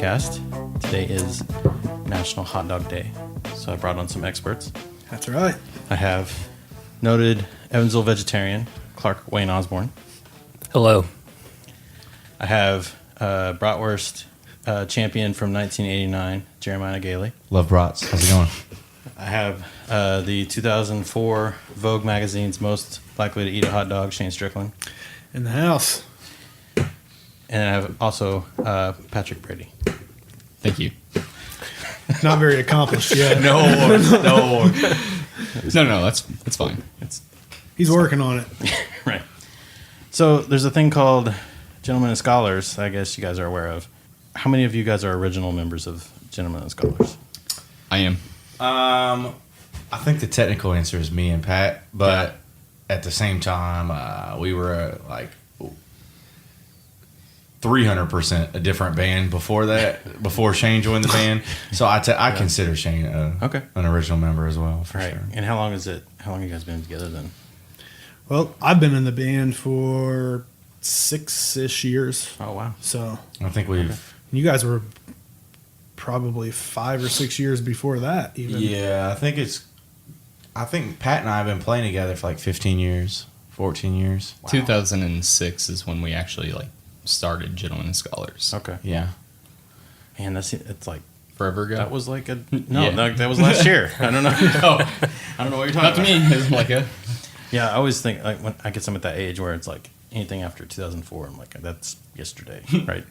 podcast. Today is National Hot Dog Day, so I brought on some experts. That's right. I have noted Evansville vegetarian Clark Wayne Osborne. Hello. I have bratwurst champion from 1989, Jeremiah Gailey. Love brats. How's it going? I have the 2004 Vogue magazine's most likely to eat a hot dog, Shane Strickland. In the house. And I have also Patrick Brady. Thank you. Not very accomplished yet. No. That's fine. He's working on it. Right. So there's a thing called Gentlemen and Scholars, I guess you guys are aware of. How many of you guys are original members of Gentlemen and Scholars? I am. I think the technical answer is me and Pat, but at the same time, we were like 300% a different band before that, before Shane joined the band. So I consider Shane an original member as well, for sure. And how long have you guys been together then? Well, I've been in the band for 6-ish years. Oh, wow. So I think you guys were probably 5 or 6 years before that, even. Yeah, I think Pat and I have been playing together for like 15 years, 14 years. Wow. 2006 is when we actually started Gentlemen and Scholars. Okay. Yeah. Man, it's like Forever ago. that was like that was last year. I don't know. I don't know what you're talking Not about. to me. It's like a. Yeah, I always think like when I get some at that age where it's like anything after 2004, I'm like that's yesterday, right?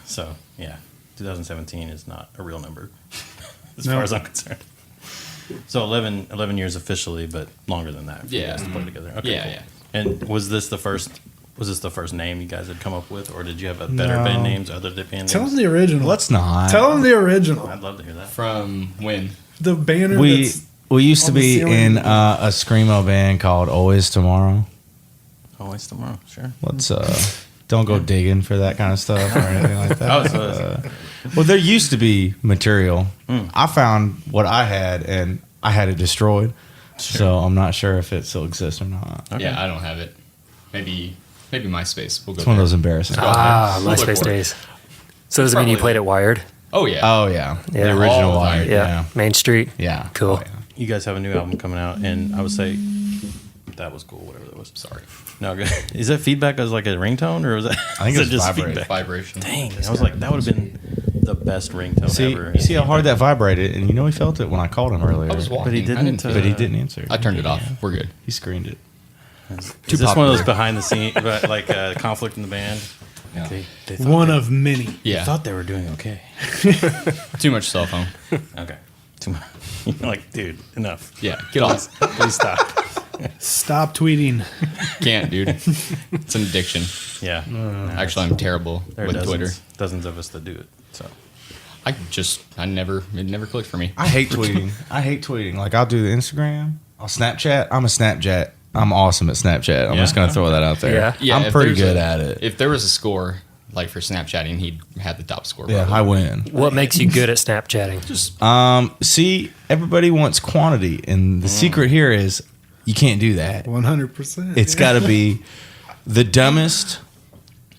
So yeah, 2017 is not a real number as far as I'm concerned. So 11 years officially, but longer than that. For you guys to play together. Okay, Yeah, cool. yeah. And was this the first name you guys had come up with, or did you have a better band names other than band Tell names? him the original. Let's not. Tell him the original. I'd love to hear that. From when? The banner We that's used to on the be ceiling. in a screamo band called Always Tomorrow. Always Tomorrow, sure. Let's don't go digging for that kind of stuff or anything like that. Well, there used to be material. I found what I had and I had it destroyed. Sure. So I'm not sure if it still exists or not. Okay. Yeah, I don't have it. Maybe MySpace. We'll go It's one of there. those embarrassing. MySpace days. So does it mean you played at Wired? Oh, yeah. Oh yeah, the Yeah. original All the Wired. time. Yeah, Main Street? yeah. Cool. Oh, yeah. You guys have a new album coming out, and I would say that was cool. Whatever that was. Sorry. No, good. Is that feedback as like a ringtone, or was that? I think is it's just vibrating. feedback? Vibration. Dang, I was like, that would have been the best ringtone ever. You see how hard that vibrated, and he felt it when I called him earlier. I was walking. But he didn't, feel But it. he didn't answer. I turned it off. We're good. He screened it. Is this one of those behind the scenes, like conflict in the band? Yeah. They thought one of many. Yeah. thought they were doing okay. Too much cell phone. Okay, too much. You're like, dude, enough. Yeah. Get off. Please stop. Stop tweeting. Can't, dude. It's an addiction. Yeah, Actually, I'm terrible there are with Twitter. dozens of us that do it. So It never clicked for me. I hate tweeting. Like I'll do the Instagram. I'll Snapchat. I'm awesome at Snapchat. I'm just gonna throw that out there. Yeah. I'm if pretty there's good at it. If there was a score, like for Snapchatting, he'd have the top score. Yeah, probably. I win. What makes you good at Snapchatting? See, everybody wants quantity, and the secret here is you can't do that. 100%. It's got to be the dumbest.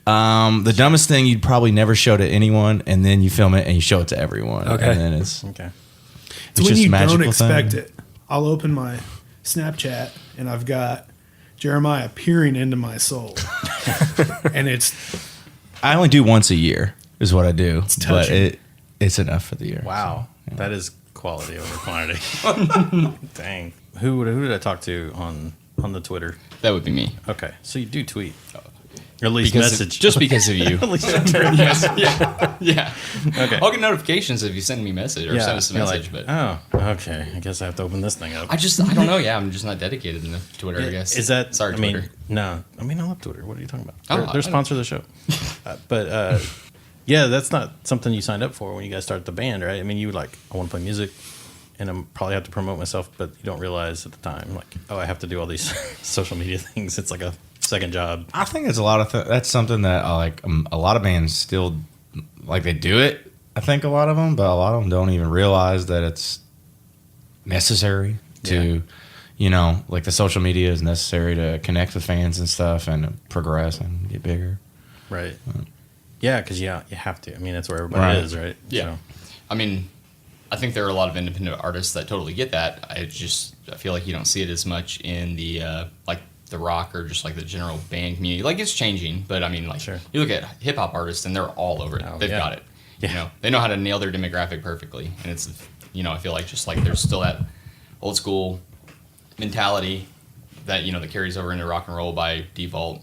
The dumbest thing you'd probably never show to anyone, and then you film it and you show it to everyone. Okay. And then it's okay. It's when just you magical don't expect thing. it. I'll open my Snapchat and I've got Jeremiah peering into my soul. And I only do once a year is what I do, but touching. it's enough for the year. Wow, that is quality over quantity. Dang. Who did I talk to on the Twitter? That would be me. Okay, so you do tweet, or at least Because message. just because of you. At least Yes. Yeah. Okay. I'll get notifications if you send me a message or send us a you're message, like, but oh, okay. I guess I have to open this thing up. I don't know. Yeah, I'm just not dedicated enough to Twitter, I guess. Is that? Sorry, I mean, Twitter. no. I mean, I love Twitter. What are you talking about? Oh, They're I don't- sponsor of the show. But yeah, that's not something you signed up for when you guys started the band, right? I meing, you I want to play music, and I'm probably have to promote myself, but you don't realize at the time, like, oh, I have to do all these social media things. It's like a second job. I think it's a lot of that's something that a lot of bands still they do it. I think a lot of them, but a lot of them don't even realize that it's necessary to, the social media is necessary to connect with fans and stuff and progress and get bigger. Right. Yeah, because you have to. I mean, that's where everybody Right. is, right? Yeah. I mean, I think there are a lot of independent artists that totally get that. I feel like you don't see it as much in the like the rock or just like the general band community. Like it's changing, but I mean, like Sure. you look at hip hop artists and they're all over it. Oh, They've yeah. got it. Yeah. You know, they know how to nail their demographic perfectly, and it's I feel like just like there's still that old school mentality that that carries over into rock and roll by default.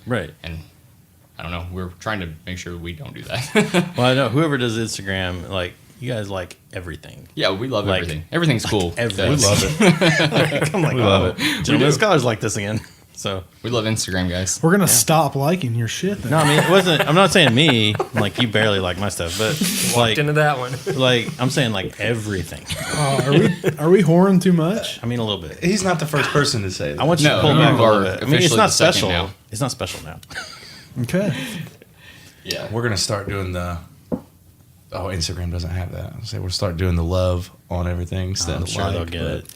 Right. And I don't know. We're trying to make sure we don't do that. Well, I know whoever does Instagram, like, you guys like everything. Yeah, we love Like- everything. Everything's cool. everything. We love it. I'm like, We love it. Gentlemen Scholars like this again. So, We love Instagram, guys. We're gonna stop liking your shit. Then. no, I mean, it wasn't, I'm not saying me, like, you barely like my stuff, but, like, Into that one. I'm saying, like, everything. Are we whoring too much? I mean, a little bit. He's not the first person to say that. I want you No, to pull you back a are little bit. I mean, it's officially not the second special. now. It's not special now. Okay. Yeah. We're gonna start doing the. Oh, Instagram doesn't have that. I'll say we'll start doing the love on everything instead I'm of sure like, they'll get but- it.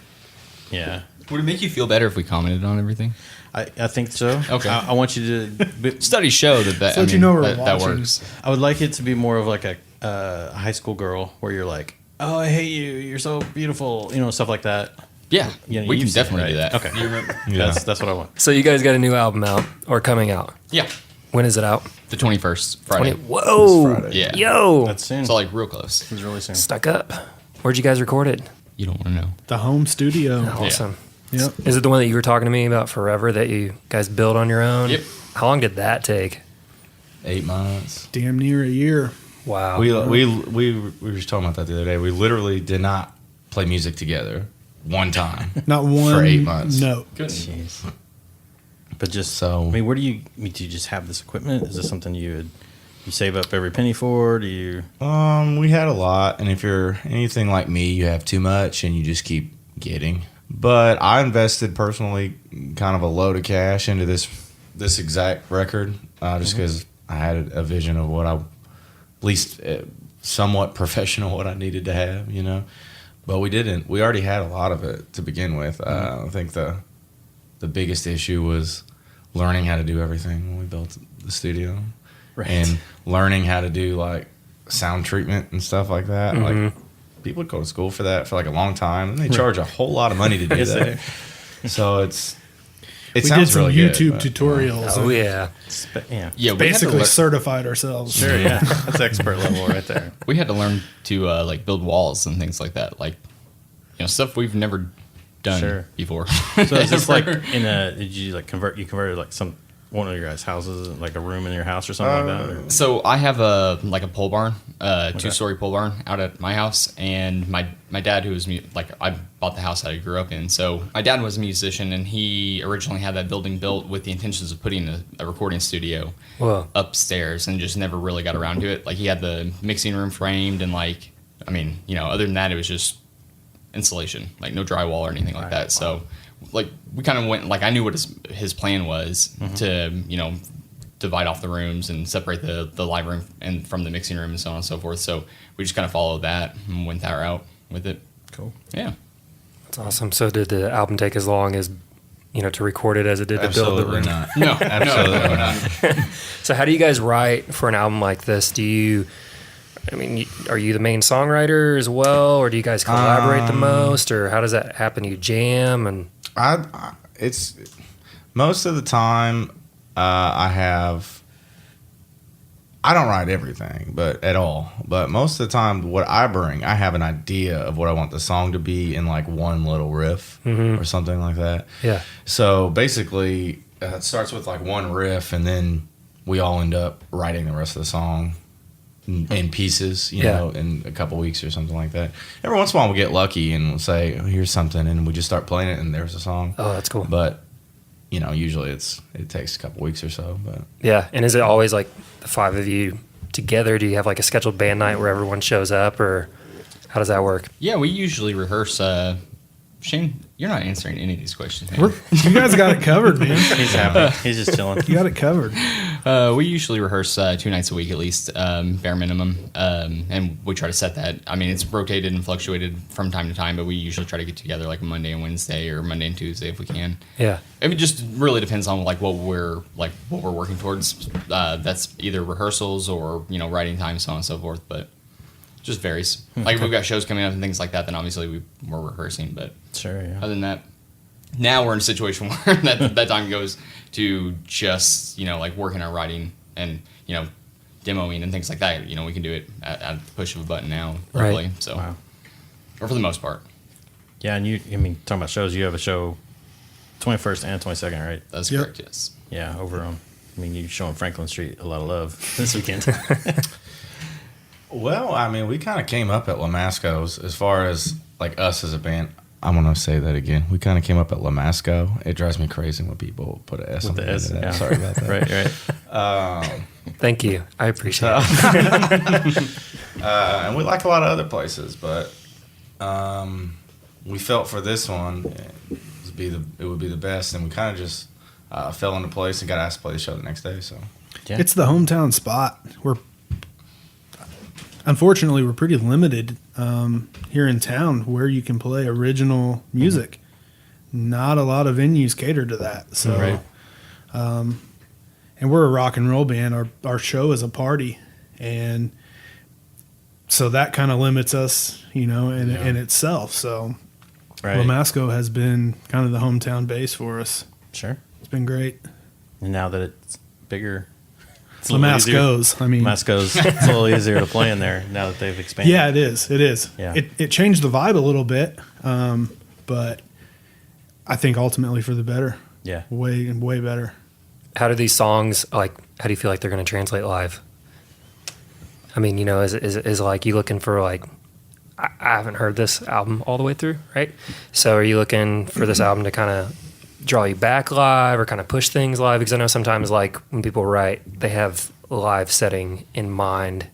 Yeah. Would it make you feel better if we commented on everything? I think so. Okay. I want you to. But Studies show that So that you know we're that watching. works. I would like it to be more of like a high school girl where you're like, oh, I hate you. You're so beautiful. Stuff like that. Yeah, You know, we can you've seen it, definitely do right? that. Okay. You remember? Yeah. That's what I want. So you guys got a new album out or coming out? Yeah, When is it out? the 21st, Friday. Whoa. Friday. Yeah. Yo. That's soon. It's all like real close. It's really soon. Stuck up. Where'd you guys record it? You don't want to know. The home studio. Awesome. Yep. Is it the one that you were talking to me about forever that you guys built on your own? Yep. How long did that take? 8 months. Damn near a year. Wow. We were just talking about that the other day. We literally did not play music together one time. Not one For 8 months. note. Jeez. But just So- I mean, where do you just have this equipment? Is this something you save up every penny for? Do you? We had a lot, and if you're anything like me, you have too much, and you just keep getting. But I invested personally kind of a load of cash into this exact record, just because I had a vision of what I, at least somewhat professional, what I needed to have, But we didn't. We already had a lot of it to begin with. I think the biggest issue was learning how to do everything when we built the studio, Right. and learning how to do like sound treatment and stuff like that. Like people go to school for that for like a long time, and they charge a whole lot of money to do Yes, they that. So it We did sounds some really YouTube good, but- tutorials. Oh, and yeah. Yeah. Yeah, Basically certified ourselves. Sure. Yeah. That's expert level right there. we had to learn to like build walls and things like that. Like, stuff we've never done Sure. before. So is this like did you like converted like one of your guys' houses, like a room in your house or something like that? Or? So I have a pole barn, 2-story pole barn out at my house, and my dad, who was I bought the house that I grew up in. So my dad was a musician, and he originally had that building built with the intentions of putting a recording studio Whoa. upstairs, and just never really got around to it. Like he had the mixing room framed, and other than that, it was just insulation, like no drywall or anything like that. So like we kind of went, like I knew what his plan was to divide off the rooms and separate the live room and from the mixing room and so on and so forth. So we just kind of followed that and went that route with it. Cool. Yeah. That's awesome. So did the album take as long as, to record it as it did to build the Absolutely room? not. No, Absolutely not. So how do you guys write for an album like this? Are you the main songwriter as well, or do you guys collaborate the most, or how does that happen? You jam and It's most of the time I don't write everything, but at all. But most of the time, what I bring, I have an idea of what I want the song to be in like one little riff or something like that. yeah. So basically, it starts with like one riff, and then we all end up writing the rest of the song in pieces, in a couple weeks or something like that. Every once in a while, we'll get lucky and we'll say, oh, here's something, and we just start playing it, and there's a song. Oh, that's cool. But usually it takes a couple weeks or so. But Yeah. And is it always like the five of you together? Do you have like a scheduled band night where everyone shows up, or how does that work? Yeah, we usually rehearse Shane, you're not answering any of these questions, man. You guys got it covered, man. He's happy. He's just chilling. You got it covered. We usually rehearse 2 nights a week at least, bare minimum, and we try to set that. I mean, it's rotated and fluctuated from time to time, but we usually try to get together like Monday and Wednesday or Monday and Tuesday if we can. Yeah. I mean, just really depends on like what we're working towards. That's either rehearsals or writing time, so on and so forth. But just varies. Like if we've got shows coming up and things like that, then obviously we're rehearsing. But Sure, yeah. other than that, now we're in a situation where that time goes to just like working on writing and demoing and things like that. We can do it at the push of a button now, probably. Right. So, Wow. or for the most part, Yeah, and talking about shows, you have a show 21st and 22nd, right? that's Yep. correct. Yes. Yeah, over on. You're showing Franklin Street a lot of love this weekend. Well, I mean, we kind of came up at Lamasco's as far as like us as a band. I'm going to say that again. We kind of came up at Lamasco. It drives me crazy when people put an S on With the the end S, of that. yeah. Sorry about that. Right. Thank you. I appreciate it. And we like a lot of other places, but we felt for this one it would be the best, and we kind of just fell into place and got asked to play the show the next day. So Yeah. It's the hometown spot. Unfortunately, we're pretty limited here in town where you can play original music. Not a lot of venues cater to that. So, Right. And we're a rock and roll band. Our show is a party, and so that kind of limits us, in itself. So, Right. Lamasco has been kind of the hometown base for us. Sure. It's been great. And now that it's bigger, it's a little easier. Lamasco's. Masco's it's a little easier to play in there now that they've expanded. Yeah, it is. It is. Yeah. It changed the vibe a little bit, but I think ultimately for the better. Yeah. Way better. How do these songs, how do you feel like they're going to translate live? I mean, is like you looking for I haven't heard this album all the way through, right? So are you looking for this album to kind of draw you back live or kind of push things live? Because I know sometimes when people write, they have a live setting in mind.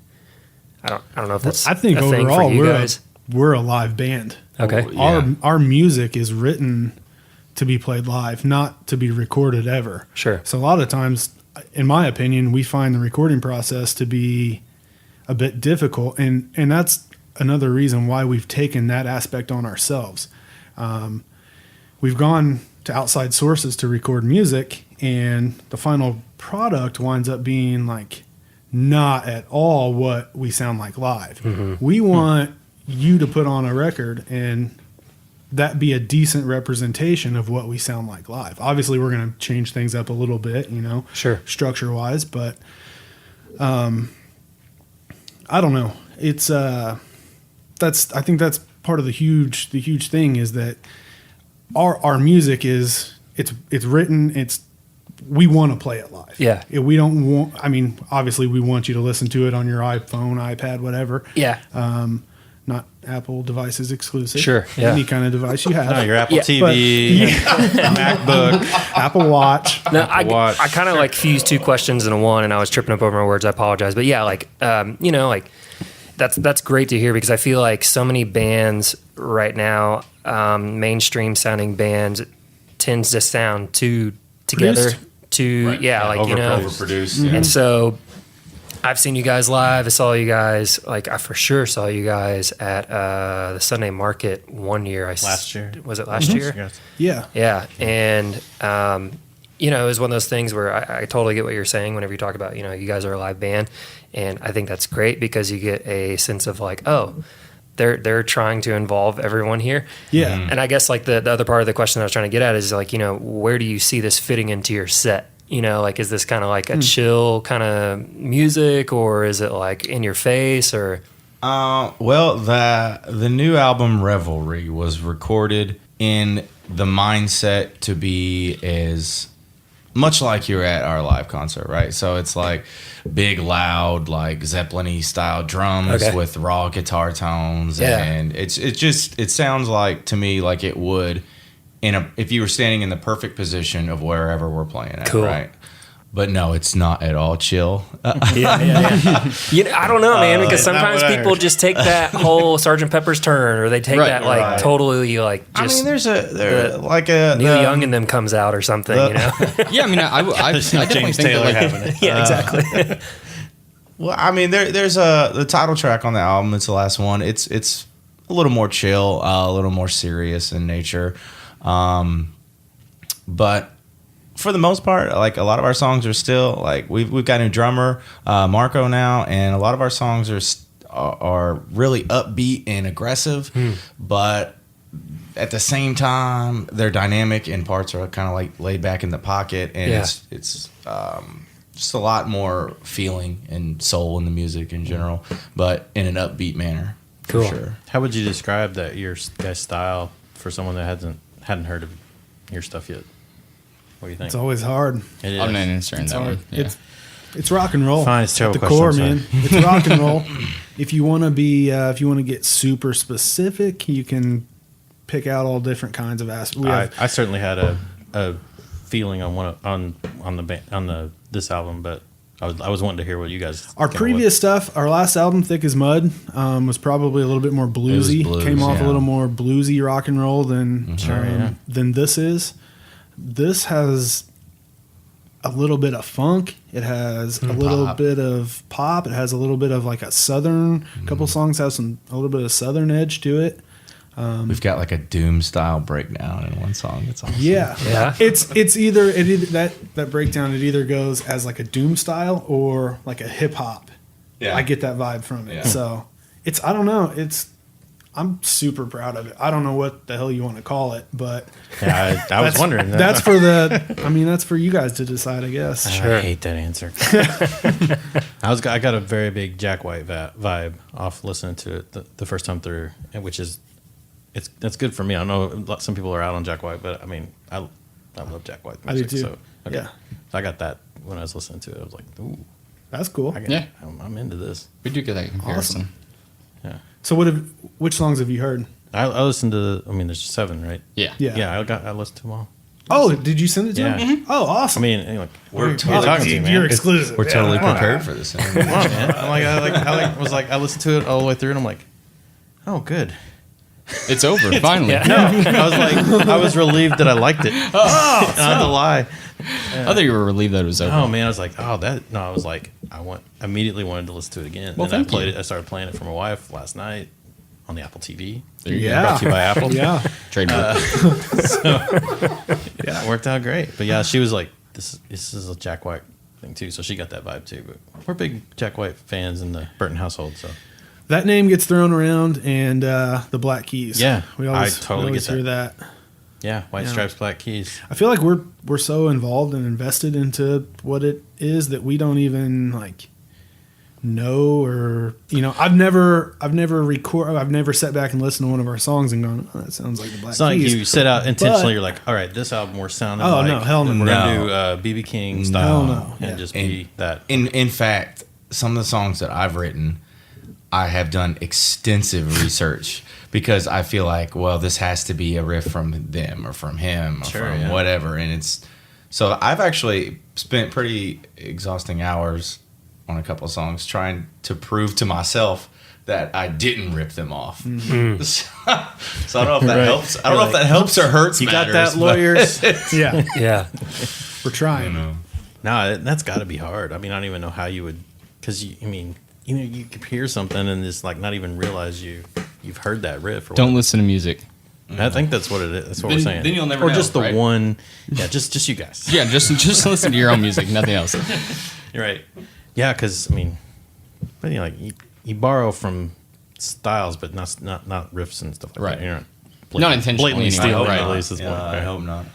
I don't know if that's I think a thing for overall you guys. we're a live band. Okay. Yeah. Our music is written to be played live, not to be recorded ever. Sure. So a lot of times, in my opinion, we find the recording process to be a bit difficult, and that's another reason why we've taken that aspect on ourselves. We've gone to outside sources to record music, and the final product winds up being not at all what we sound like live. Mm-hmm. We want you to put on a record and that be a decent representation of what we sound like live. Obviously, we're going to change things up a little bit, Sure. structure wise, but I don't know. It's I think that's part of the huge thing is that our music is it's written, we want to play it live. Yeah. We don't want, obviously we want you to listen to it on your iPhone, iPad, whatever. Yeah. Not Apple devices exclusive. Sure, yeah. Any kind of device you have. No, your Apple Yeah, TV, MacBook. Apple Watch. No, I Watch. kind of fused two questions into one, and I was tripping up over my words. I apologize, but yeah, that's great to hear because I feel like so many bands right now, mainstream sounding bands, tends to sound too together, Produced. overproduced. And so I've seen you guys live. I saw you guys, I for sure saw you guys at the Sunday Market one year. Last year. Was it last year? Yes. Yeah. Yeah, and it was one of those things where I totally get what you're saying whenever you talk about you guys are a live band, and I think that's great because you get a sense of they're trying to involve everyone here. Yeah. And I guess the other part of the question that I was trying to get at is where do you see this fitting into your set? Is this kind of a chill kind of music, or is it in your face, or? Well, the new album Revelry was recorded in the mindset to be as much like you're at our live concert, right? So it's big, loud, Zeppelin-y style drums Okay. with raw guitar tones, Yeah. and it sounds to me like it would if you were standing in the perfect position of wherever we're playing at, Cool. right? but no, it's not at all chill. Yeah. You know, I don't know, man, because not sometimes what I people heard. just take that whole Sergeant Pepper's turn, or they take Right, that like right. totally like I just mean, there's like a Neil Young in them comes out or something, you know? Yeah, I mean, I definitely James think Taylor that, like, having it. Yeah, exactly. Well, I mean, there's the title track on the album. It's the last one. It's a little more chill, a little more serious in nature, but for the most part, like a lot of our songs are still like we've got a new drummer, Marco now, and a lot of our songs are really upbeat and aggressive, but at the same time they're dynamic and parts are kind of like laid back in the pocket, and Yeah. it's just a lot more feeling and soul in the music in general, but in an upbeat manner. Cool. For sure. How would you describe that your guys' style for someone that hadn't heard of your stuff yet? What do you think? It's always hard. It is. I'm not answering It's that hard. one. Yeah. It's rock and roll. Fine, it's a terrible at the core, question, I'm man. It's rock and roll. If you want to be, if you want to get super specific, you can pick out all different kinds of aspects. I certainly had a feeling on this album, but I was wanting to hear what you guys. Our came up previous stuff, our last album, Thick as Mud, was probably a little bit more bluesy. blues, Came off a yeah. little more bluesy rock and roll than yeah. than this is. This has a little bit of funk. It has a little Pop. bit of pop. It has a little bit of like a southern. A couple songs have a little bit of southern edge to it. We've got like a doom style breakdown in one song. It's awesome. Yeah, Yeah. It's either that breakdown. It either goes as like a doom style or like a hip hop. Yeah. I get that vibe from it. Yeah. So it's I don't know. I'm super proud of it. I don't know what the hell you want to call it, but with. Yeah, I was wondering. that's for that's for you guys to decide, I guess. I hate that answer. I got a very big Jack White vibe off listening to it the first time through, and which is that's good for me. I know some people are out on Jack White, but I mean I love Jack White I do music. too. So Yeah. so I got that when I was listening to it. I was like, ooh, That's cool. Yeah. I'm into this. We do get that comparison. Yeah, So which songs have you heard? I listened to. I mean, there's 7, right? Yeah. Yeah. Yeah, I listened to them all. Oh, did you send it to Yeah. him? Oh, I awesome. mean, anyway, We're you're totally- talking to me, man. You're exclusive. We're totally Yeah. prepared for this. Come on, man. I listened to it all the way through, and I'm like, oh, good. It's over, finally. Yeah. I was relieved that I liked it. Oh, not to lie. I thought you were relieved that it was over. Oh man, I was like, I was like, immediately wanted to listen to it again. Well, and I thank played you. it. I started playing it for my wife last night on the Apple TV. There you Yeah. Brought to you by Apple. Yeah. go. Trademark. Yeah, it worked out great. But yeah, she was like, this is a Jack White thing too. So she got that vibe too. But we're big Jack White fans in the Burton household. So That name gets thrown around, and the Black Keys. Yeah, we always, I totally we always get hear that. yeah, White Yeah. Stripes, Black Keys. I feel like we're so involved and invested into what it is that we don't even like know, or I've never sat back and listened to one of our songs and gone, oh, that sounds like the Black It's not like Keys. you set out intentionally. But- You're like, all right, this album we're sounding Oh, like. no, hell no. We're No. gonna do BB King style, no, and yeah. just And- be that. In fact, some of the songs that I've written, I have done extensive research because I feel like, well, this has to be a riff from them or from him or Sure, from yeah. whatever. And it's so I've actually spent pretty exhausting hours on a couple of songs trying to prove to myself that I didn't rip them off. Mm-hmm. So I don't know if that Right. helps. I don't know if that helps or hurts. You got matters, that, but- lawyers? Yeah, Yeah. we're trying. No, that's got to be hard. I mean, I don't even know how you would, because you could hear something and just like not even realize you've heard that riff. Or Don't whatever. listen to music. I think that's what it is. That's what Then- we're saying. then you'll never or know, just the right? one. Yeah, just you guys. Yeah, just listen to your own music, nothing else. You're right. Yeah, because but like you borrow from styles, but not riffs and stuff like Right. that. You're Not intentionally blatantly anyway. stealing. Right. At least is Yeah, one. I Right. hope not.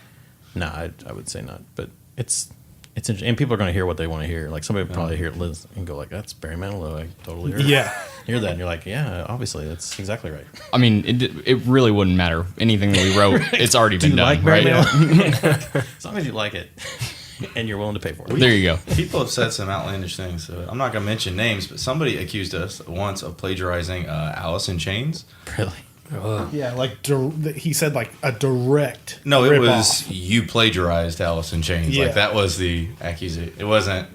No, I would say not. But it's interesting. And people are going to hear what they want to hear. Like somebody would probably hear it and go like, "That's Barry Manilow." I totally heard. Yeah. Hear that, and you're like, "Yeah, obviously, that's exactly right." I mean, it really wouldn't matter. Anything that we wrote, it's already Do been you done, like Barry right? Manilow? As long as you like it, and you're willing to pay for it. There you go. People have said some outlandish things. So I'm not going to mention names, but somebody accused us once of plagiarizing Alice in Chains. Really? Ugh. Yeah, like he said, like a direct. No, it was rip-off. you plagiarized Alice in Chains. Yeah. Like that was the accusation. It wasn't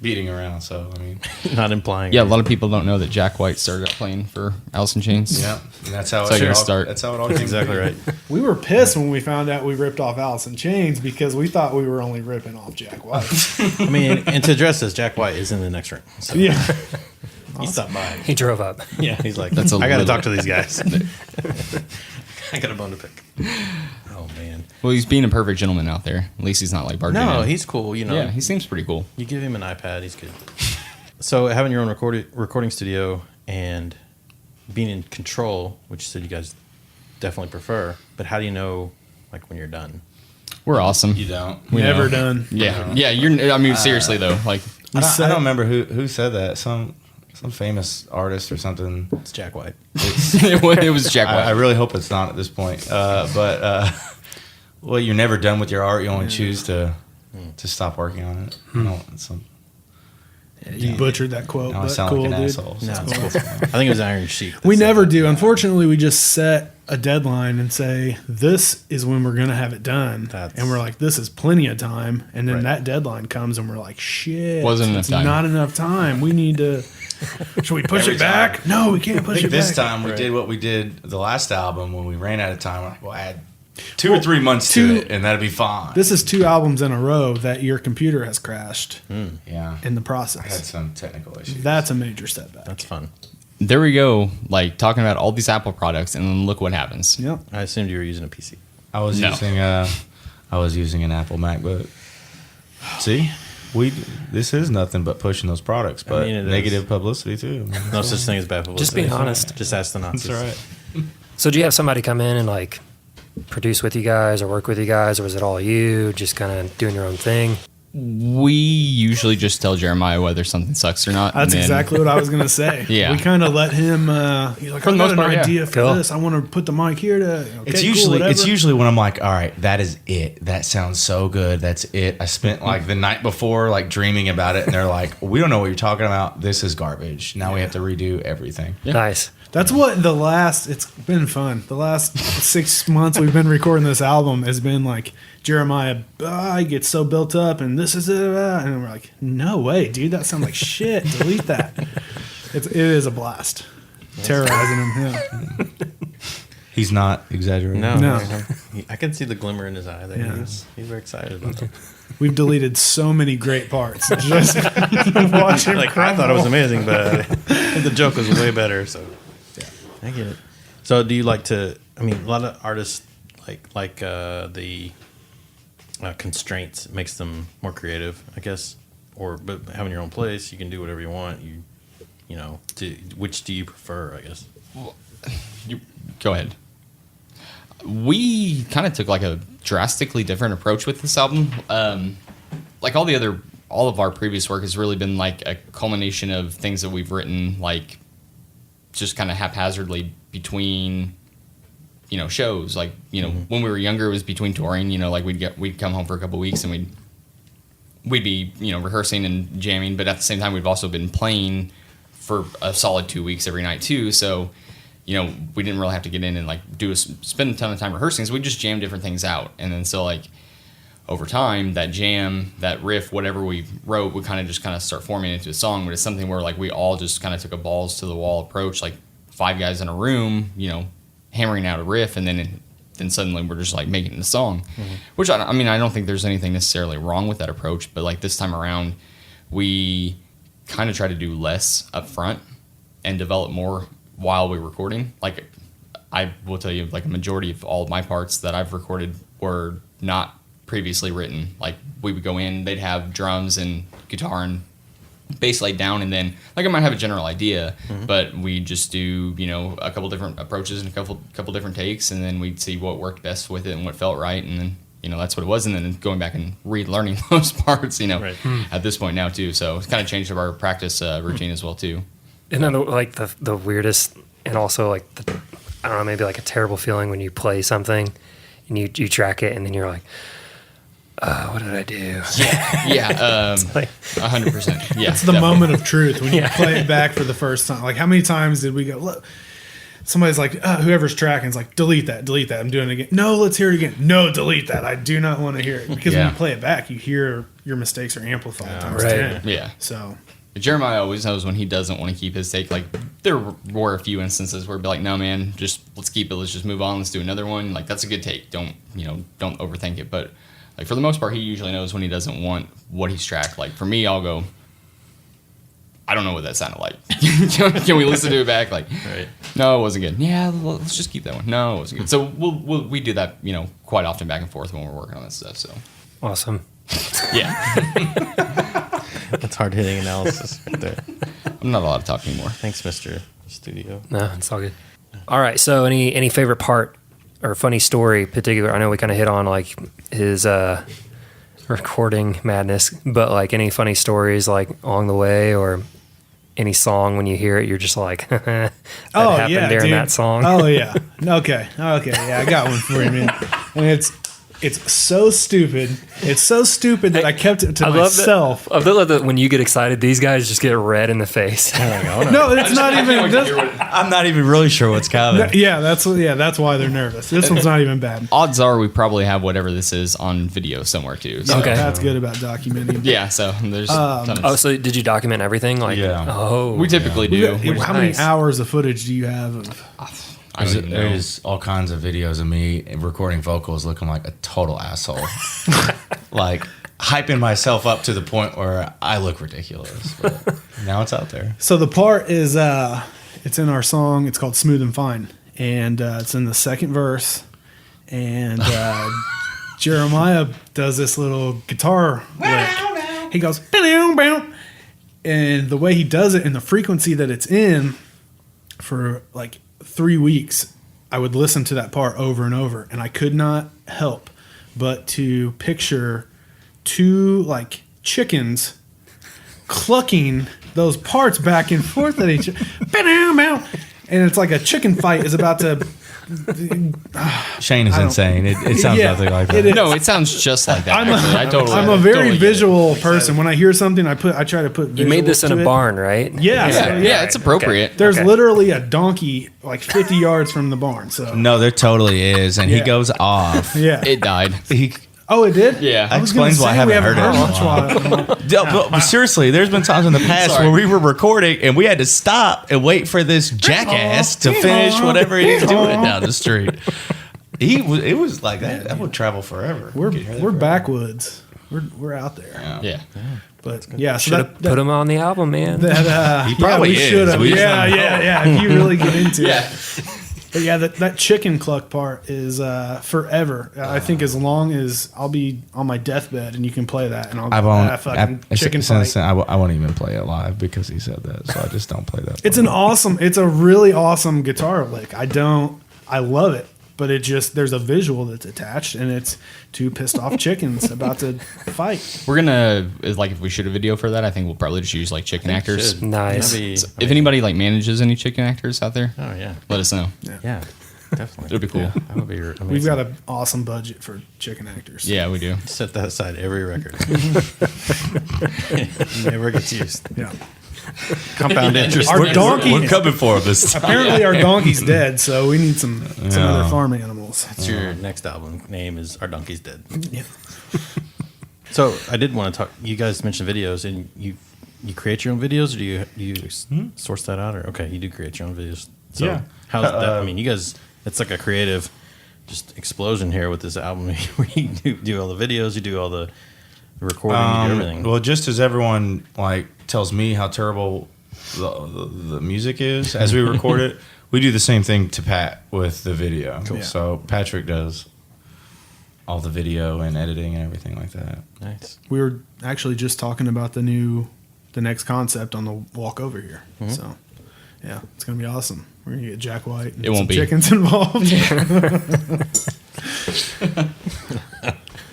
beating around. So I mean, Not implying. Yeah, a lot of people don't know that Jack White started out playing for Alice in Chains. yeah, and that's how So it you all start. That's how it all came. Exactly right. We were pissed when we found out we ripped off Alice in Chains because we thought we were only ripping off Jack White. I mean, and to address this, Jack White is in the next ring. So Yeah. he stopped by. He drove up. Yeah, he's like, That's a I got to little- talk to these guys. I got a bone to pick. Oh man. Well, he's being a perfect gentleman out there. At least he's not like barging No, in. he's cool. You know, Yeah, he seems pretty cool. you give him an iPad, he's good. So having your own recording studio and being in control, which you said you guys definitely prefer, but how do you know like when you're done? We're awesome. You don't. We Never know. done. Yeah, yeah. You're. I mean, seriously though, like I don't remember who said that. Some famous artist or something. It's Jack White. it was Jack White. I really hope it's not at this point. But well, you're never done with your art. You only choose to stop working on it. You know, You butchered that quote, now I but sound cool, like an dude. asshole. No, So- it's cool. I think it was Iron Sheik. that We said never that. do. Unfortunately, we just set a deadline and say this is when we're going to have it done, That's- and we're like, this is plenty of time. And then Right. that deadline comes, and we're like, shit, Wasn't enough it's time. Not enough time. We need to. Should we push Every it back? time. No, we can't I push think it this back. time we Right. did what we did the last album when we ran out of time. We're like, we'll add 2 or 3 months to it, and that'll be fine. This is 2 albums in a row that your computer has crashed yeah, in the I had process. some technical issues. That's a major setback. That's fun. there we go. Like talking about all these Apple products, and then look what happens. Yep. I assumed you were using a PC. I was No. using an Apple MacBook. See, this is nothing but pushing those products, but mean, it negative is. publicity too. I mean, No such thing as bad publicity. Just being honest. Just ask the Nazis. that's right. So do you have somebody come in and like produce with you guys or work with you guys, or was it all you just kind of doing your own thing? We usually just tell Jeremiah whether something sucks or not. That's and then- exactly what I was going to say. Yeah. We kind of let him, he's like, For I the got most an part, yeah. idea for Cool. this. I want to put the mic here to, okay, It's cool, whatever. usually when I'm like, all right, that is it. That sounds so good. That's it. I spent like the night before like dreaming about it, and they're like, we don't know what you're talking about. This is garbage. Now we have to redo everything. Nice. That's what it's been fun. The last 6 months we've been recording this album has been like, Jeremiah, he gets so built up, and this is it. And we're like, no way, dude, that sounds like shit. Delete that. It is a blast. Terrorizing him. Yeah. He's not exaggerating. No. I can see the glimmer in his eye there. Yeah. He's very excited about it. We've deleted so many great parts. Just watch him Like, I thought it was crumble. amazing, but I think the joke was way better. So, yeah, I get it. So, do you like to? I mean, a lot of artists like the constraints makes them more creative, I guess. But having your own place, you can do whatever you want. You know, which do you prefer? I guess. You go ahead. We kind of took like a drastically different approach with this album. Like all of our previous work has really been like a culmination of things that we've written, like just kind of haphazardly between, shows. Like, when we were younger, it was between touring. Like we'd come home for a couple weeks and we'd be rehearsing and jamming, but at the same time we've also been playing for a solid 2 weeks every night too. So we didn't really have to get in and like spend a ton of time rehearsing. So we just jam different things out, and then so like over time that jam, that riff, whatever we wrote, would kind of start forming into a song. But it's something where like we all just kind of took a balls to the wall approach, like 5 guys in a room, hammering out a riff, and then suddenly we're just like making a song. Mm-hmm. Which I mean I don't think there's anything necessarily wrong with that approach, but like this time around we kind of try to do less up front and develop more while we're recording. Like I will tell you, like a majority of all of my parts that I've recorded were not previously written. Like we would go in, they'd have drums and guitar and bass laid down, and then like I might have a general idea, but we just do a couple different approaches and a couple different takes, and then we'd see what worked best with it and what felt right, and then that's what it was, and then going back and relearning those parts Right. at this point now too. So it's kind of changed our practice routine as well too. And then like the weirdest, and also like I don't know, maybe like a terrible feeling when you play something and you track it and then you're like, what did I do? Yeah, Like, 100%. Yeah, It's the moment of truth when you Yeah. play it back for the first time. Like, how many times did we go, look, somebody's like, whoever's tracking is like, delete that. I'm doing it again. No, let's hear it again. No, delete that. I do not want to hear it. Because when you play it back, you hear your mistakes are amplified times right. 10. Yeah. So Jeremiah always knows when he doesn't want to keep his take. Like, there were a few instances where it'd be like, no, man, just let's keep it. Let's just move on. Let's do another one. Like, that's a good take. Don't overthink it. But, like, for the most part, he usually knows when he doesn't want what he's tracked. Like, for me, I'll go, I don't know what that sounded like. Can we listen to it back? Like, Right. no, it wasn't good. Yeah, let's just keep that one. No, it wasn't good. So we do that, quite often back and forth when we're working on this stuff. So, Awesome. yeah. That's hard hitting analysis right there. I'm not allowed to talk anymore. Thanks, Mr. Studio. No, it's all good. All right. So any favorite part or funny story particular? I know we kind of hit on like his recording madness, but like any funny stories like along the way or any song when you hear it, you're just like, that happened during dude. that song. Oh yeah. Okay. Yeah, I got one for you, man. And it's so stupid. It's so stupid that I kept it to myself. I love that when you get excited, these guys just get red in the face. No, it's not even. I'm not even really sure what's coming. That's why they're nervous. This one's not even bad. Odds are we probably have whatever this is on video somewhere too. So. Okay. That's good about documenting. Yeah, so there's a ton of Oh, so did you document everything? Like, Yeah. Oh, we typically do. How many Nice. hours of footage do you have of? I don't even know. There's all kinds of videos of me recording vocals looking like a total asshole. Like hyping myself up to the point where I look ridiculous. But now it's out there. So the part is it's in our song. It's called "Smooth and Fine," and it's in the second verse. And Jeremiah does this little guitar lick. He goes, "Bow, bow," and the way he does it and the frequency that it's in for like 3 weeks, I would listen to that part over and over, and I could not help but to picture two like chickens clucking those parts back and forth at each other. And it's like a chicken fight is about to. Shane is insane. It sounds Yeah, nothing like it that. is. No, it sounds just like that. I'm a very visual person. When I hear something, I try to put. you made this in visuals a to it. barn, right? Yeah, Yeah, it's appropriate. There's literally a donkey like 50 yards from the barn. So No, there totally is, and he Yeah. goes off. yeah. It died. He, Oh, it did. Yeah. I was gonna explains why I say we haven't heard it in a much while. No, but seriously, there's been times in the past Sorry. where we were recording and we had to stop and wait for this jackass to finish whatever he's doing down the street. It was like that. That would travel forever. We're You could hear that we're forever. backwoods. We're out there. Yeah. But yeah, so Should have put him on the album, man. He probably we is. should have. We just Yeah, don't yeah. If you really get into Yeah. it. But yeah, that chicken cluck part is forever. I think as long as I'll be on my deathbed and you can play that, and I'll fucking chicken fight. I won't even play it live because he said that, so I just don't play that. It's a really awesome guitar lick. I love it, but there's a visual that's attached, and it's two pissed off chickens about to fight. We're gonna if we shoot a video for that, I think we'll probably just use like chicken actors. Should. Nice. That'd be So if anybody like manages any chicken actors out there, Oh yeah. let us know. Yeah. Definitely. It'll be cool. Yeah, that would be amazing. We've got an awesome budget for chicken actors. Yeah, we do. set that aside every record. Never gets used. Yeah. Compound interest. Our donkey. We're coming for him this time. Apparently, our donkey's dead, so we need some other farm animals. That's your next album name is Our Donkey's Dead. So I did want to talk. You guys mentioned videos, and you create your own videos, or do you source that out, or okay, you do create your own videos. So Yeah. how's that? I mean, you guys, it's like a creative just explosion here with this album. Where you do all the videos, you do all the recording, you do everything. Well, just as everyone like tells me how terrible the music is as we record it, we do the same thing to Pat with the video. Cool. So Patrick does all the video and editing and everything like that. Nice. We were actually just talking about the next concept on the walk over here. So, yeah, it's gonna be awesome. We're gonna get Jack White and It won't some be. chickens involved.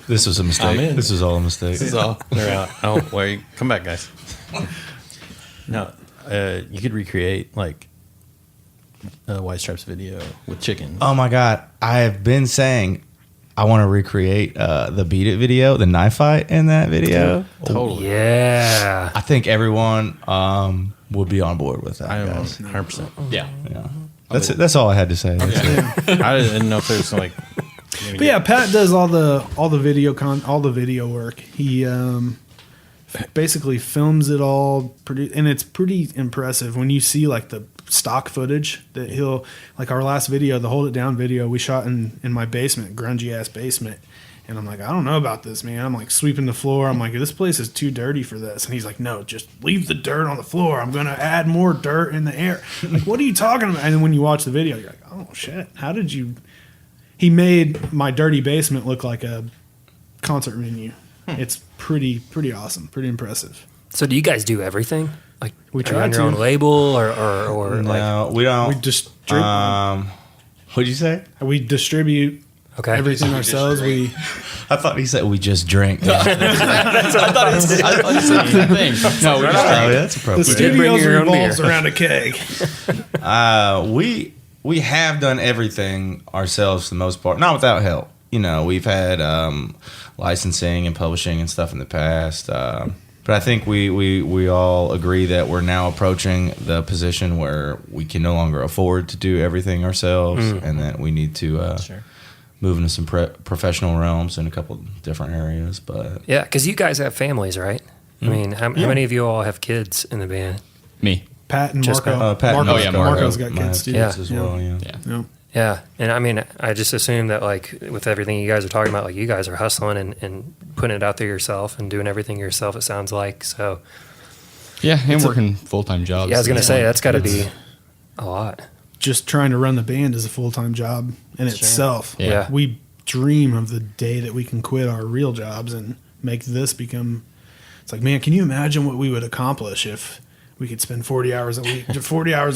This was a I'm mistake. in. This was all a mistake. This is all. They're out. Oh, wait. Come back, guys. No, you could recreate like a White Stripes video with chickens. Oh my God. I have been saying I want to recreate the Beat It video, the knife fight in that video. Totally. Yeah. I think everyone would be on board with that. I am guys. 100%. Yeah. Yeah. That's it. That's all I had to say. I didn't know if there's like. But yeah, Pat does all the video work. He basically films it all, and it's pretty impressive when you see like the stock footage that he'll like. Our last video, the Hold It Down video, we shot in my basement, grungy ass basement. And I'm like, I don't know about this, man. I'm like sweeping the floor. I'm like, this place is too dirty for this. And he's like, no, just leave the dirt on the floor. I'm going to add more dirt in the air. Like, what are you talking about? And then when you watch the video, you're like, oh, shit. How did you? He made my dirty basement look like a concert venue. It's pretty awesome, pretty impressive. So do you guys do everything? Like, We are you try on your to. own label or like, No, we don't. We distribute. What'd you say? We distribute okay. everything ourselves. I thought he said we just drink. I thought it said the same thing. No, we just Oh, yeah, that's The appropriate. studio your own revolves beer. around a keg. We have done everything ourselves for the most part, not without help. You know, we've had licensing and publishing and stuff in the past, but I think we all agree that we're now approaching the position where we can no longer afford to do everything ourselves, and that we need to move into some professional realms in a couple different areas. But Yeah, because you guys have families, right? I mean, how many of you all have kids in the band? Me. Pat and Just Marco. Pat, Oh, yeah, Marco. Marco's got my kids too. kids as well. Yeah. Yeah. Yeah. Yeah, and I mean, I just assume that like with everything you guys are talking about, like you guys are hustling and putting it out there yourself and doing everything yourself. It sounds like so. Yeah, and working full-time jobs. Yeah, I was gonna say that's got to be a lot. Just trying to run the band is a full-time job in itself. Yeah. We dream of the day that we can quit our real jobs and make this become. It's like, man, can you imagine what we would accomplish if we could spend 40 hours a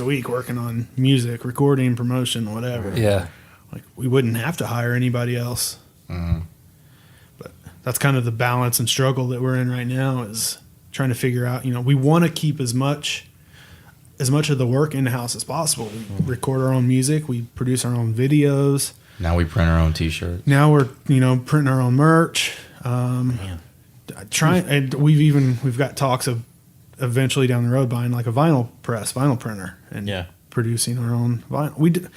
week working on music, recording, promotion, whatever. Yeah, Like, we wouldn't have to hire anybody else. But that's kind of the balance and struggle that we're in right now, is trying to figure out, we want to keep as much of the work in the house as possible. We record our own music, we produce our own videos. Now we print our own T-shirts. Now we're, printing our own merch. And we've got talks of eventually down the road buying like a vinyl printer, and producing our own vinyl.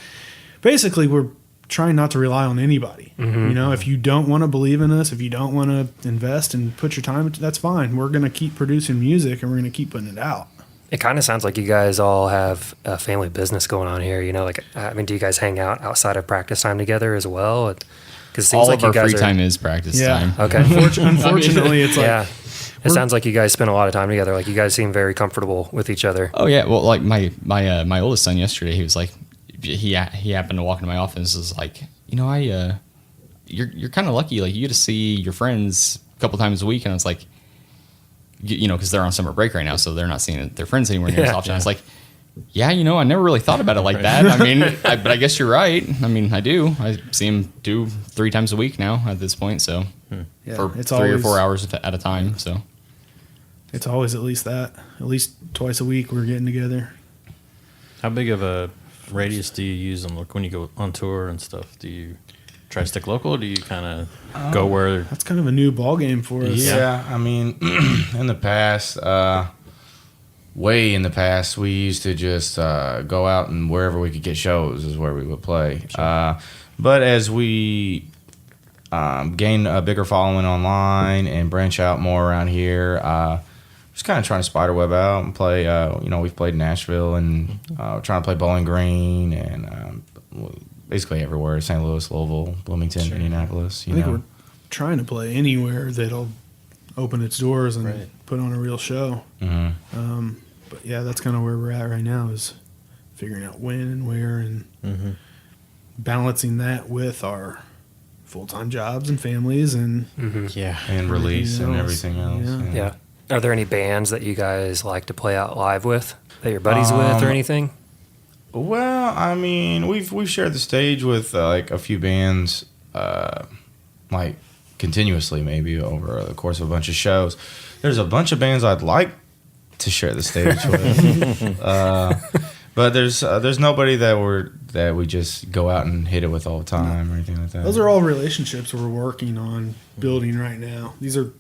Basically we're trying not to rely on anybody. If you don't want to believe in us, if you don't want to invest and put your time into, that's fine. We're going to keep producing music and we're going to keep putting it out. it kind of sounds like you guys all have a family business going on here. Do you guys hang out outside of practice time together as well? Because all of our free time is practice time. Okay. Unfortunately, it's like, Yeah. It sounds like you guys spend a lot of time together. Like you guys seem very comfortable with each other. Oh yeah, well, like my oldest son yesterday, he was like, he happened to walk into my office. And was like, you're kind of lucky. Like you get to see your friends a couple times a week, and I was like, because they're on summer break right now, so they're not seeing their friends anywhere near as often. I was like, yeah, I never really thought about it like that. I mean, but I guess you're right. I mean, I do. I see him 2-3 times a week now at this point. So for it's 3 or always 4 hours at a time. So it's always at least twice a week we're getting together. How big of a radius do you use when you go on tour and stuff? Do you try to stick local, or do you kind of go where? That's kind of a new ball game for us. Yeah, I mean, in the past, way in the past, we used to just go out and wherever we could get shows is where we would play. Sure. But as we gain a bigger following online and branch out more around here, just kind of trying to spiderweb out and play. We've played Nashville and trying to play Bowling Green and basically everywhere: St. Louis, Louisville, Bloomington, Indianapolis. I think we're trying to play anywhere that'll open its doors and put on a real show. Mm-hmm. But yeah, that's kind of where we're at right now, is figuring out when and where and balancing that with our full-time jobs and families and and release and everything else. Yeah. Are there any bands that you guys like to play out live with, that you're buddies with or anything? Well, I mean, we've shared the stage with like a few bands, like continuously, maybe over the course of a bunch of shows. There's a bunch of bands I'd like to share the stage with, but there's nobody that we just go out and hit it with all the time or anything like that. those are all relationships we're working on building right now. These are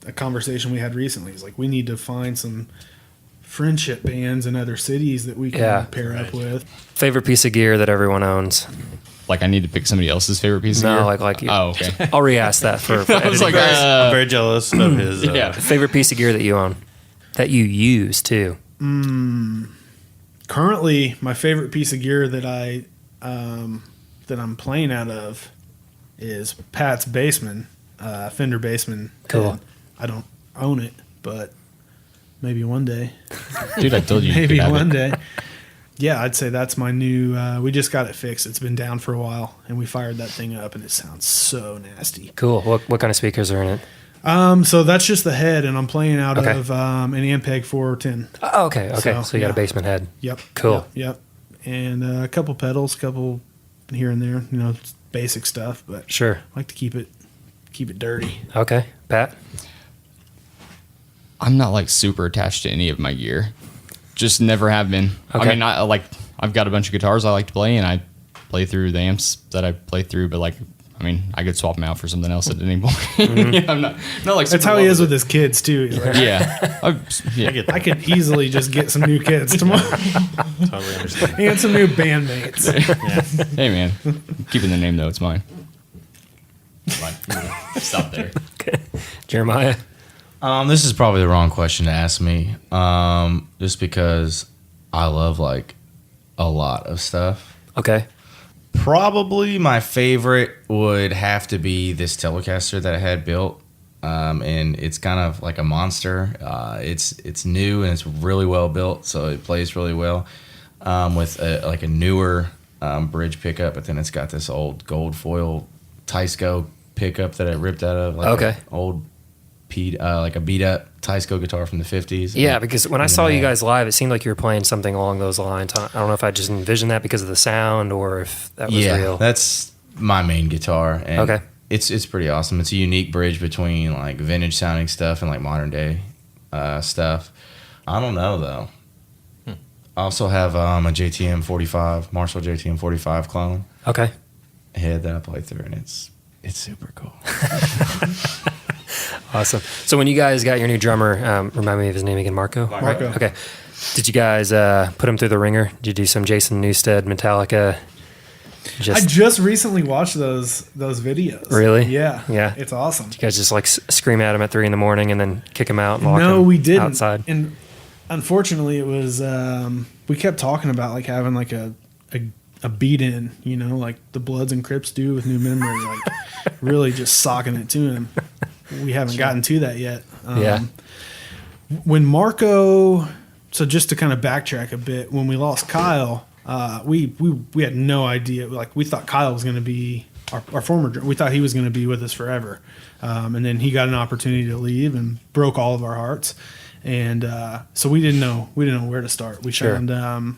a conversation we had recently. It's like we need to find some friendship bands in other cities that we can pair up with. Favorite piece of gear that everyone owns? Like I need to pick somebody else's favorite piece of gear? No, like you. Oh, okay. I'll re-ask that for I was like, I'm very jealous of his. yeah. favorite piece of gear that you own, that you use too. Currently, my favorite piece of gear that that I'm playing out of is Pat's Bassman, Fender Bassman. Cool. And I don't own it, but maybe one day. Dude, I told you. Maybe could have one it. day. Yeah, I'd say that's my new. We just got it fixed. It's been down for a while, and we fired that thing up, and it sounds so nasty. Cool. What kind of speakers are in it? So that's just the head, and I'm playing out Okay. of an Ampeg 410. Oh, okay. So you got a yeah. basement head. Yep. Cool. Yep. And a couple pedals, couple here and there. You know, it's basic stuff, but Sure. I like to keep it dirty. Okay. Pat? I'm not like super attached to any of my gear. Just never have been. Okay. I mean, I've got a bunch of guitars I like to play, and I play through the amps that I play through. But like, I mean, I could swap them out for something else at any point. Yeah, I'm not like. That's super how he love is it. with his kids too. He's like, Yeah. Yeah. I get that. I could easily just get some new kids tomorrow Totally understand. and some new bandmates. Yeah. Hey man, keeping the name though, it's mine. Stop there. Jeremiah? This is probably the wrong question to ask me. Just because I love like a lot of stuff. Okay. Probably my favorite would have to be this Telecaster that I had built, and it's kind of like a monster. It's new and it's really well built, so it plays really well with a newer bridge pickup. But then it's got this old gold foil Tysco pickup that I ripped out of like Okay. a old like a beat up Tysco guitar from the 50s. Yeah, because when I saw you guys live, it seemed like you were playing something along those lines. I don't know if I just envisioned that because of the sound or if that was real. That's my main guitar. And Okay. It's pretty awesome. It's a unique bridge between like vintage sounding stuff and like modern day stuff. I don't know though. I also have a JTM 45, Marshall JTM 45 clone Okay. head that I play through, and it's super cool. Awesome. So when you guys got your new drummer, remind me of his name again, Marco? Marco. Okay. Did you guys put him through the ringer? Did you do some Jason Newsted, Metallica? I just recently watched those videos. Really? Yeah. Yeah. It's awesome. You guys just like scream at him at 3 a.m. and then kick him out and lock No, him we didn't. outside? And unfortunately, it was we kept talking about like having like a beat in, you know, like the Bloods and Crips do with New Memory, like really just socking it to him. We haven't gotten to that yet. Yeah. When Marco, so just to kind of backtrack a bit, when we lost Kyle, we had no idea. Like we thought Kyle was going to be our former drummer. We thought he was going to be with us forever, and then he got an opportunity to leave and broke all of our hearts. And so we didn't know where to start. We Sure. found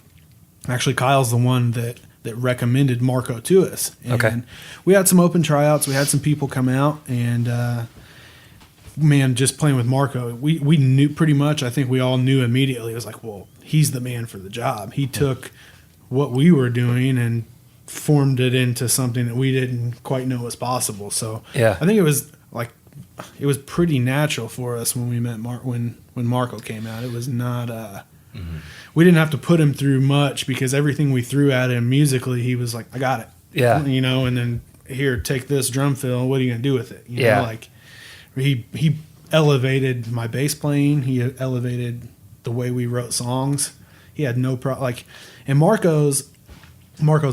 actually Kyle's the one that recommended Marco to us. And Okay. we had some open tryouts. We had some people come out, and man, just playing with Marco, we knew pretty much. I think we all knew immediately. It was like, well, he's the man for the job. He took what we were doing and formed it into something that we didn't quite know was possible. So Yeah. I think it was pretty natural for us when we met when Marco came out. It was not. We didn't have to put him through much because everything we threw at him musically, he was like, I got it. Yeah. You know, and then here, take this drum fill. What are you going to do with it? You Yeah. know, like he elevated my bass playing. He elevated the way we wrote songs. He had no problem. Like, and Marco's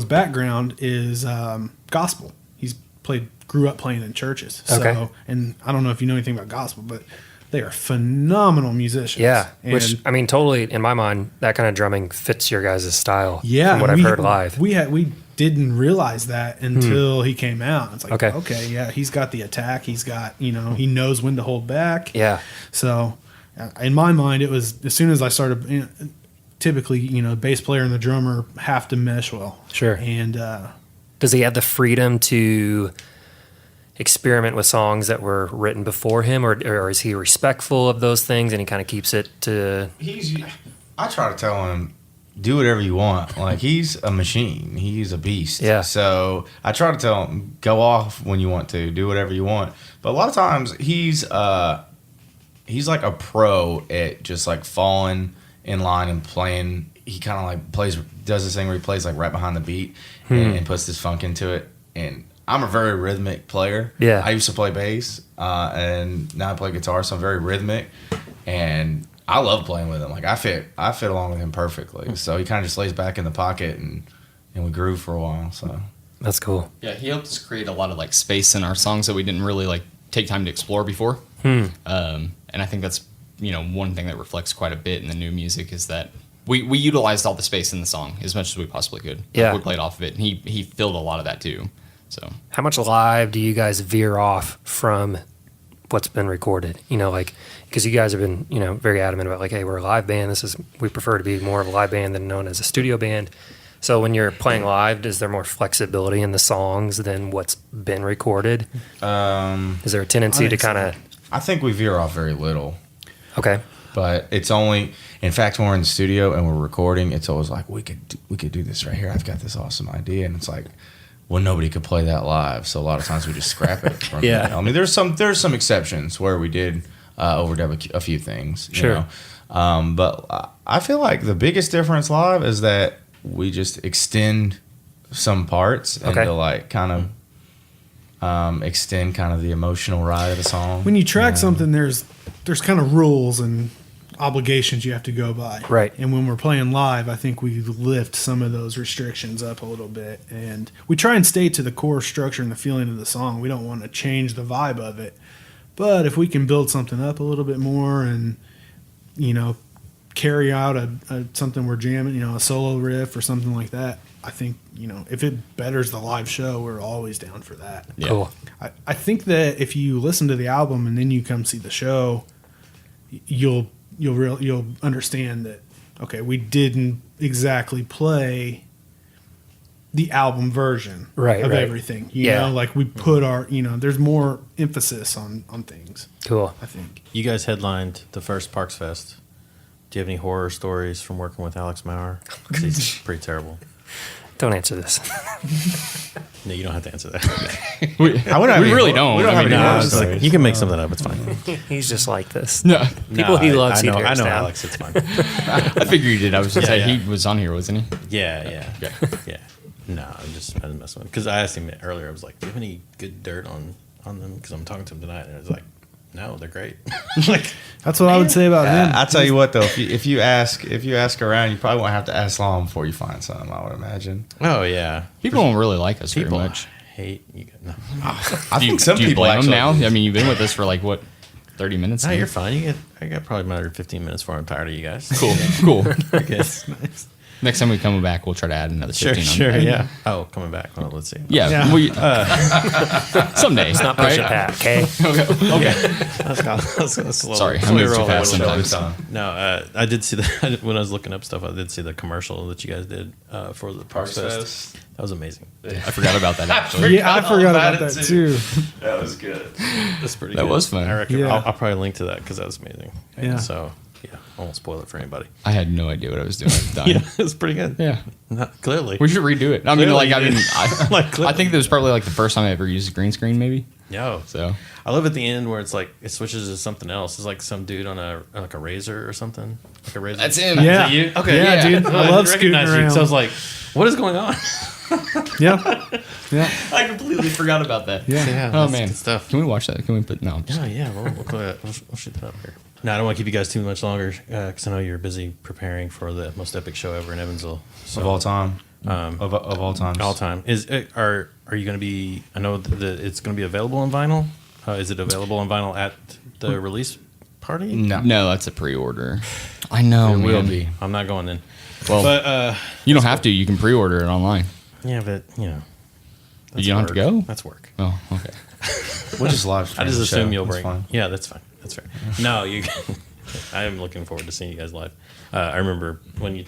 background is gospel. He's grew up playing in churches. So, Okay. and I don't know if you know anything about gospel, but they are phenomenal musicians. Yeah. And Which, I mean, totally, in my mind, that kind of drumming fits your guys' style yeah, from what I've heard live. We didn't realize that until he came out. It's like, Okay. okay, yeah, he's got the attack. He's got, you know, he knows when to hold back. Yeah. So, in my mind, it was as soon as I started. You know, typically, you know, bass player and the drummer have to mesh well. Sure. And Does he have the freedom to experiment with songs that were written before him, or is he respectful of those things and he kind of keeps it to... I try to tell him, do whatever you want. Like, he's a machine. He's a beast. Yeah. So I try to tell him, go off when you want to, do whatever you want. But a lot of times he's like a pro at just like falling in line and playing. He kind of like does this thing where he plays like right behind the beat and puts this funk into it. And I'm a very rhythmic player. Yeah. I used to play bass, and now I play guitar, so I'm very rhythmic. And I love playing with him. Like I fit along with him perfectly. So he kind of just lays back in the pocket and we groove for a while. So That's cool. Yeah, he helped us create a lot of like space in our songs that we didn't really like take time to explore before. And I think that's one thing that reflects quite a bit in the new music is that we utilized all the space in the song as much as we possibly could. Yeah. We played off of it, and he filled a lot of that too. So How much live do you guys veer off from what's been recorded? Because you guys have been, very adamant about like, hey, we're a live band. We prefer to be more of a live band than known as a studio band. So when you're playing live, is there more flexibility in the songs than what's been recorded? Is there a tendency to kind of? I think we veer off very little. Okay. But it's only, in fact, when we're in the studio and we're recording, it's always like we could do this right here. I've got this awesome idea, and it's like, well, nobody could play that live, so a lot of times we just scrap it. Yeah. I mean, there's some exceptions where we did overdub a few things. Sure. But I feel like the biggest difference live is that we just extend some parts and to like kind of extend kind of the emotional ride of the song. When you track something, there's kind of rules and obligations you have to go by. Right. And when we're playing live, I think we lift some of those restrictions up a little bit. And we try and stay to the core structure and the feeling of the song. We don't want to change the vibe of it. But if we can build something up a little bit more and, carry out something we're jamming, a solo riff or something like that, I think, if it betters the live show, we're always down for that. Yeah. Cool. I think that if you listen to the album and then you come see the show, you'll understand that, okay, we didn't exactly play the album version of Right. everything. You know, like we put our, there's more emphasis on things, Cool. I think. You guys headlined the first Parks Fest. Do you have any horror stories from working with Alex Maurer? 'Cause he's pretty terrible. Don't answer this. No, you don't have to answer that. we really don't. We don't have any No, horror it's like, stories. you can make something up. It's fine. He's just like this. No, People he loves, I know, he tears I know down. Alex. It's fine. I figured you did. I was just Yeah, saying yeah. he was on here, wasn't he? Yeah. No, I'm just messing with him. Because I asked him earlier, I was like, do you have any good dirt on them? Because I'm talking to him tonight. And I was like, no, they're great. Like, That's what I would say about him. I tell you what though, if you ask around, you probably won't have to ask long before you find something. I would imagine. oh, yeah. People don't really like us People very much. hate you. No, I Do you, think some do you people blame them actually. now? I mean, you've been with us for like what, 30 minutes? no now? you're fine. I got probably another 15 minutes before I'm tired of you guys. Cool. I guess. Next time we come back, we'll try to add another 15 on. Yeah. Oh, coming back. Well, let's see. Yeah. Yeah. We, someday. Not pushing Pat, okay? Sorry, I moved too fast sometimes. No, I did see that when I was looking up stuff. I did see the commercial that you guys did for the Parks Fest. That was amazing. I forgot about that actually. Yeah, I forgot about that too. That was good. That's pretty. That good. was fun. I reckon Yeah. I'll probably link to that because that was amazing. Yeah. So yeah, I won't spoil it for anybody. I had no idea what I was doing at the time. Yeah, it was pretty good. Yeah. Clearly. We should redo it. I mean, Clearly like, you did. I think that was probably like the first time I ever used a green screen, maybe. No. So I love at the end where it's like it switches to something else. It's like some dude on a razor or something. Like a razor. that's him. Yeah. Is that you? Okay. Yeah, dude. I love scooting recognized you. around. So I was like, what is going on? Yeah. Yeah. I completely forgot about that. Yeah. Yeah. Oh that's man, good stuff. Can we watch that? Can we put no? Oh yeah, we'll shoot that up here. No, I don't want to keep you guys too much longer because I know you're busy preparing for the most epic show ever in Evansville. So, Of all time. Of all time. all time is are you going to be? I know that it's going to be available on vinyl. Is it available on vinyl at the release party? No, that's a pre-order. I know, It man. will be. I'm not going then. Well, But you don't have to. You can pre-order it online. yeah, but that's You don't have to work. go? That's work. Oh, okay. We'll just live I stream just the assume show. you'll That's bring. fine. Yeah, that's fine. That's fair. No, you. I am looking forward to seeing you guys live. I remember when you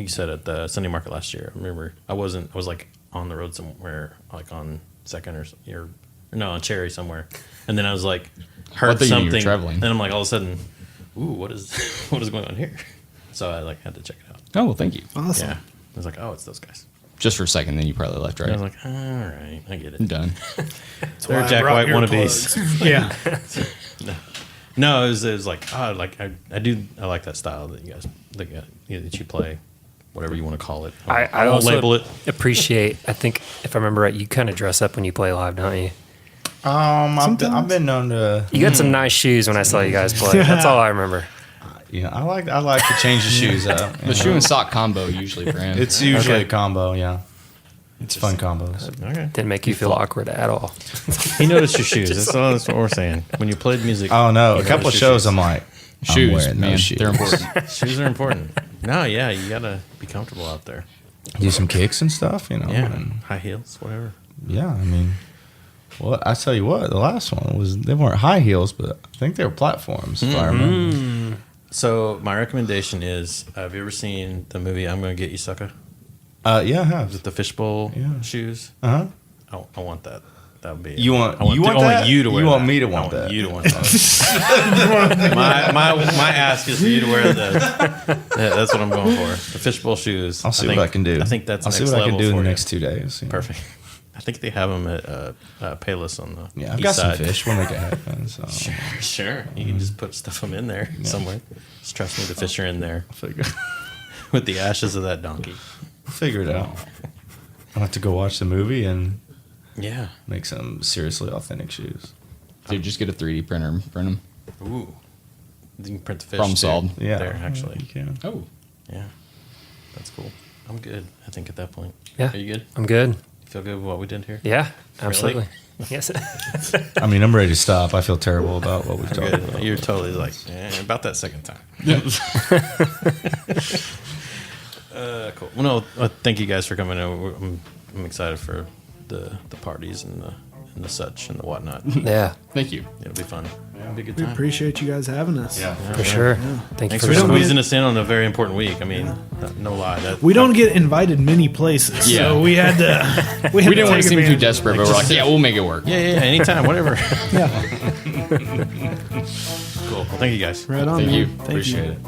said at the Sunday Market last year. I remember I was like on the road somewhere, like on Second or on Cherry somewhere, and then I was like heard thought you were something. traveling. Then I'm like all of a sudden, ooh, what is going on here? So I like had to check it out. Oh, well, thank you. Awesome. Yeah, I was like, oh, it's those guys. Just for a second, then you probably left, And I was right? like, all right, I get I'm it. done. That's They're why I Jack brought White wannabes. earplugs. Yeah. No, it was like, I like that style that you guys that you play, whatever you want to call it. I won't also label it. appreciate. I think if I remember right, you kind of dress up when you play live, don't you? I've been known to. You got some nice shoes when I saw you guys play. That's all I remember. I like to change the shoes up. The shoe and sock combo usually for him. It's usually a combo. Yeah, it's fun combos. Okay. Didn't make you feel awkward at all. He noticed your shoes. That's what we're saying. When you played music. Oh no, a you couple of noticed your shows shoes. I'm like shoes, I'm wearing man. those shoes. They're important. Shoes are important. No, yeah, you gotta be comfortable out there. Do some kicks and stuff, you know. Yeah, And high heels, whatever. yeah, I mean, well, I tell you what, the last one was they weren't high heels, but I think they were platforms. If I remember. So my recommendation is: have you ever seen the movie "I'm Gonna Get You, Sucker"? Yeah, I have. With the fishbowl Yeah. shoes? Uh huh. I want that. That would be. You want- I want, you want I want that? you to wear. You want that. me to I want that? You to want that. my ask is for you to wear the. Yeah, that's what I'm going for. The fishbowl shoes. I'll see what I can do. I think that's I'll next see what I can level do in for the you. next 2 days. you know. Perfect. I think they have them at Payless on the Yeah, I've east got some side. fish. We'll make it happen. So Sure, you can just put stuff them in there somewhere. Just trust me, the fish are in there figure, with the ashes of that donkey. figure it out. I'll have to go watch the movie and Yeah. make some seriously authentic shoes. Dude, just get a 3D printer and print them. Ooh. You can print the fish. Problem too, solved. Yeah, There, actually. you can. Oh, Yeah. That's cool. I'm good, I think, at that point. Yeah. Are you good? I'm good. You feel good with what we did here? Yeah, absolutely. Yes. I mean, I'm ready to stop. I feel terrible about what we've I'm talked good. about. You're totally like, about that second time. Cool. Well, no, thank you guys for coming in. I'm excited for the parties and the such and the whatnot. Yeah, thank you. It'll be fun. It'll be a good We time. appreciate you guys having us. for sure. Thank you Thanks for for coming. squeezing us in on a very important week. I mean, no lie. We don't get invited many places, Yeah. so we had to. We didn't want to seem too advantage. desperate, but we're like, yeah, we'll make it work. Yeah, anytime, whatever. Yeah, Cool. Well, thank you guys. right on. Thank man. you. Thank Appreciate it.